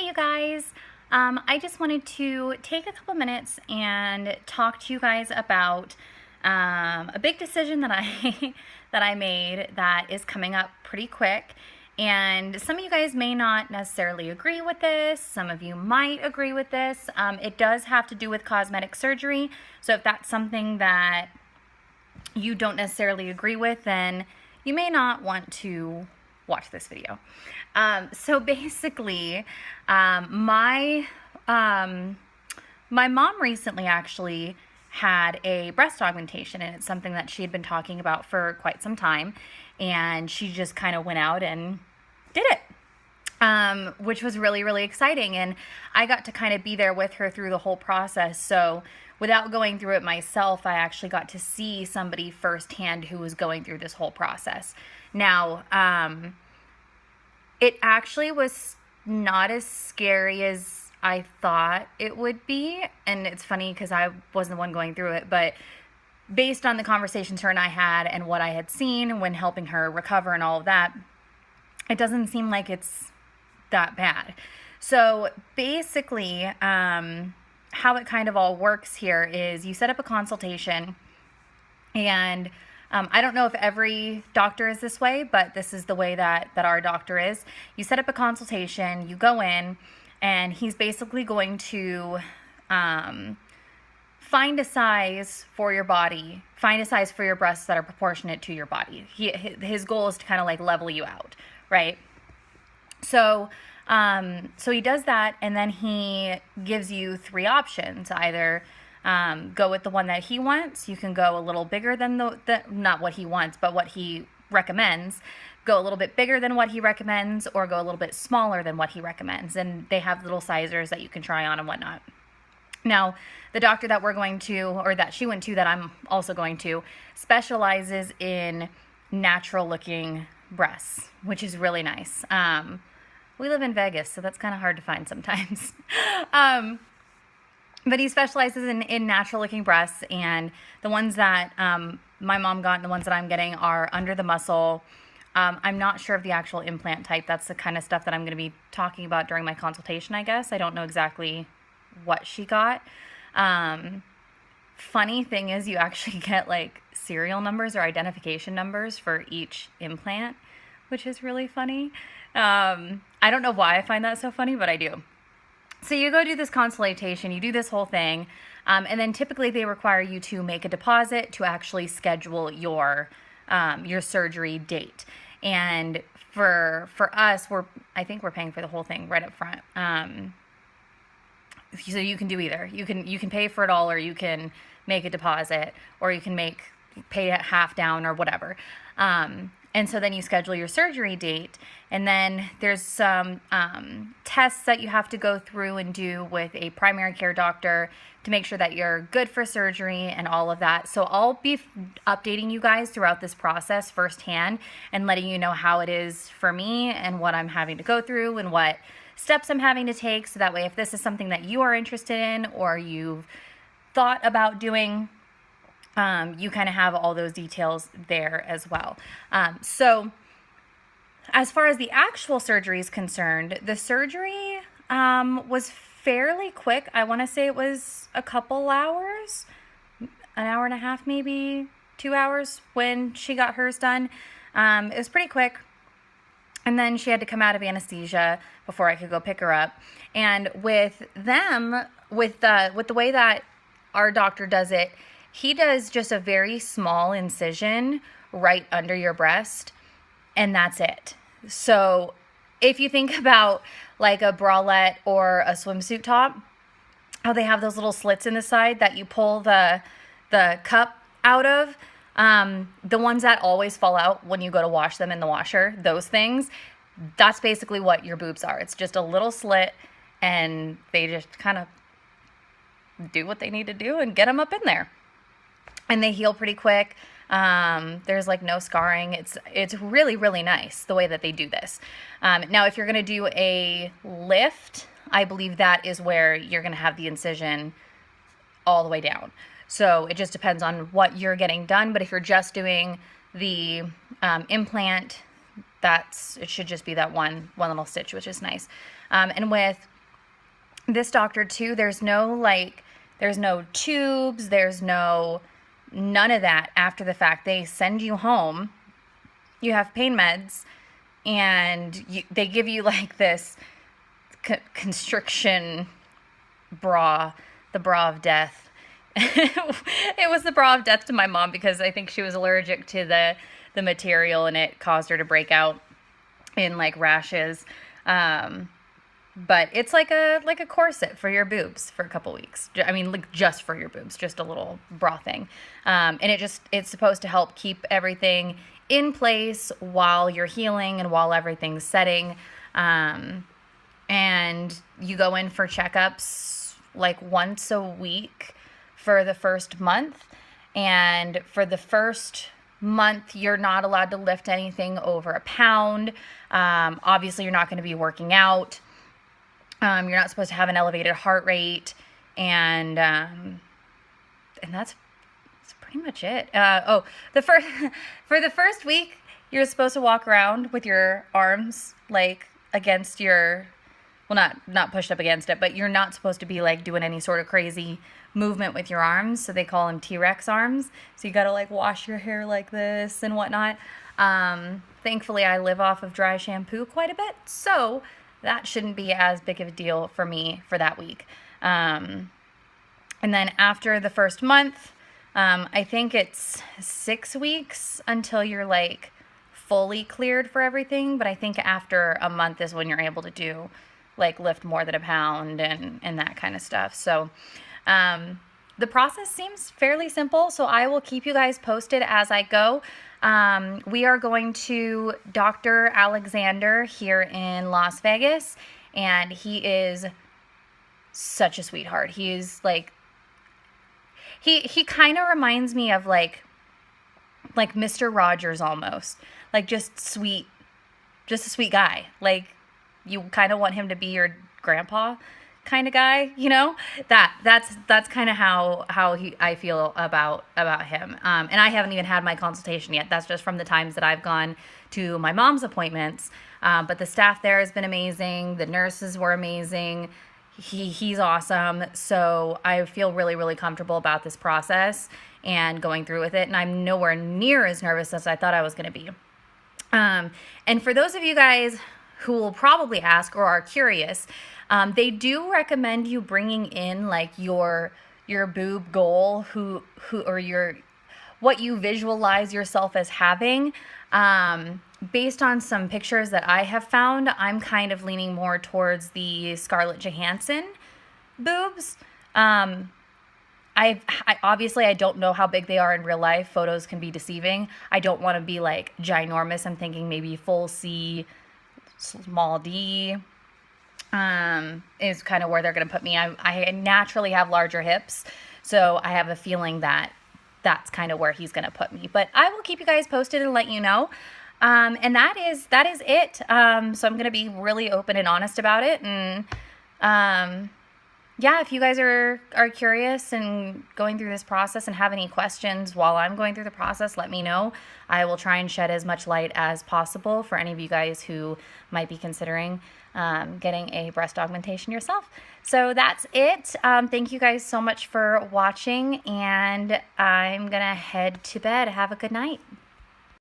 you guys. I just wanted to take a couple minutes and talk to you guys about a big decision that I that I made that is coming up pretty quick. And some of you guys may not necessarily agree with this. Some of you might agree with this. It does have to do with cosmetic surgery. So if that's something that you don't necessarily agree with, then you may not want to watch this video. So basically, my mom recently actually had a breast augmentation, and it's something that she had been talking about for quite some time, and she just kind of went out and did it, which was really, really exciting, and I got to kind of be there with her through the whole process. So without going through it myself, I actually got to see somebody firsthand who was going through this whole process. Now, it actually was not as scary as I thought it would be. And it's funny because I wasn't the one going through it, but based on the conversations her and I had and what I had seen when helping her recover and all of that, it doesn't seem like it's that bad. So basically, how it kind of all works here is you set up a consultation, and I don't know if every doctor is this way, but this is the way that our doctor is. You set up a consultation, you go in, and he's basically going to find a size for your body, find a size for your breasts that are proportionate to your body. His goal is to kind of like level you out, right? So he does that, and then he gives you three options. Either go with the one that he wants. You can go a little bigger than not what he wants, but what he recommends. Go a little bit bigger than what he recommends, or go a little bit smaller than what he recommends. And they have little sizers that you can try on and whatnot. Now, the doctor that we're going to, or that she went to, that I'm also going to, specializes in natural looking breasts, which is really nice. We live in Vegas, so that's kind of hard to find sometimes. But he specializes in natural looking breasts, and the ones that my mom got and the ones that I'm getting are under the muscle. I'm not sure of the actual implant type. That's the kind of stuff that I'm going to be talking about during my consultation, I guess. I don't know exactly what she got. Funny thing is, you actually get like serial numbers or identification numbers for each implant, which is really funny. I don't know why I find that so funny, but I do. So you go do this consultation, you do this whole thing, and then typically they require you to make a deposit to actually schedule your surgery date. And for us, I think we're paying for the whole thing right up front. So you can do either. You can pay for it all, or you can make a deposit, or you can pay it half down or whatever. And so then you schedule your surgery date, and then there's some tests that you have to go through and do with a primary care doctor to make sure that you're good for surgery and all of that. So I'll be updating you guys throughout this process firsthand and letting you know how it is for me and what I'm having to go through and what steps I'm having to take. So that way, if this is something that you are interested in or you've thought about doing, you kind of have all those details there as well. So as far as the actual surgery is concerned, the surgery was fairly quick. I want to say it was a couple hours, an hour and a half, maybe 2 hours when she got hers done. It was pretty quick. And then she had to come out of anesthesia before I could go pick her up. And with the way that our doctor does it, he does just a very small incision right under your breast, and that's it. So if you think about like a bralette or a swimsuit top, how they have those little slits in the side that you pull the cup out of, the ones that always fall out when you go to wash them in the washer, those things, that's basically what your boobs are. It's just a little slit, and they just kind of do what they need to do and get them up in there. And they heal pretty quick. There's like no scarring. It's really, really nice the way that they do this. Now, if you're going to do a lift, I believe that is where you're going to have the incision all the way down. So it just depends on what you're getting done. But if you're just doing the implant, it should just be that one little stitch, which is nice. And with this doctor too, there's no tubes, none of that after the fact. They send you home, you have pain meds, and they give you like this constriction bra, the bra of death. It was the bra of death to my mom because I think she was allergic to the material, and it caused her to break out in like rashes. But it's like a corset for your boobs for a couple weeks. I mean, like just for your boobs, just a little bra thing. And it's supposed to help keep everything in place while you're healing and while everything's setting. And you go in for checkups like once a week for the first month. And for the first month, you're not allowed to lift anything over a pound. Obviously, you're not going to be working out. You're not supposed to have an elevated heart rate, and that's pretty much it. For the first week, you're supposed to walk around with your arms like against your, well, not pushed up against it, but you're not supposed to be like doing any sort of crazy movement with your arms. So they call them T-Rex arms. So you got to like wash your hair like this and whatnot. Thankfully, I live off of dry shampoo quite a bit, so that shouldn't be as big of a deal for me for that week. And then after the first month, I think it's 6 weeks until you're like fully cleared for everything. But I think after a month is when you're able to do like lift more than a pound and that kind of stuff. So the process seems fairly simple. So I will keep you guys posted as I go. We are going to Dr. Alexander here in Las Vegas, and he is such a sweetheart. He is like, he kind of reminds me of like Mr. Rogers almost, like just a sweet guy. Like you kind of want him to be your grandpa kind of guy, you know. That's kind of how I feel about him. And I haven't even had my consultation yet. That's just from the times that I've gone to my mom's appointments. But the staff there has been amazing. The nurses were amazing. He's awesome. So I feel really, really comfortable about this process and going through with it. And I'm nowhere near as nervous as I thought I was going to be. And for those of you guys who will probably ask or are curious, they do recommend you bringing in like your boob goal, who or your what you visualize yourself as having. Based on some pictures that I have found, I'm kind of leaning more towards the Scarlett Johansson boobs. I obviously I don't know how big they are in real life. Photos can be deceiving. I don't want to be like ginormous. I'm thinking maybe full C, small D. Is kind of where they're going to put me. I naturally have larger hips, so I have a feeling that that's kind of where he's going to put me. But I will keep you guys posted and let you know. And that is it. So I'm going to be really open and honest about it. And yeah, if you guys are curious and going through this process and have any questions while I'm going through the process, let me know. I will try and shed as much light as possible for any of you guys who might be considering getting a breast augmentation yourself. So that's it. Thank you guys so much for watching, and I'm going to head to bed. Have a good night.